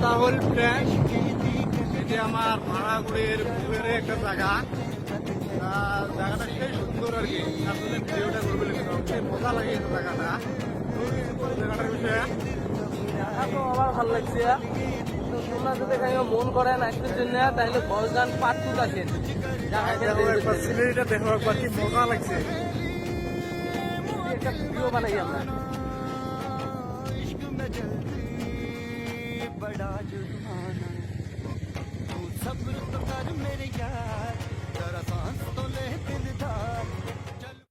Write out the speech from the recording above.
তাহল ফ্রেন্ড, এটি আমার ভাড়াগুড়ির পুকুরের একটা জায়গা। জায়গাটা সেই সুন্দর আর কি, আসলে ভিডিওটা করবে মজা লাগে এই জায়গাটা। জায়গাটার বিষয়ে তো আমার ভালো লাগছে। তো তোমরা যদি এখানে মন করেন আসতে জন্য তাহলে বসগান পাট্টু আসেন। একবার সিনারিটা দেখো, একবার কি মজা লাগছে। একটা ভিডিও বানাই আমরা। बड़ा जुर्माना तू सब्र तो कर मेरे यार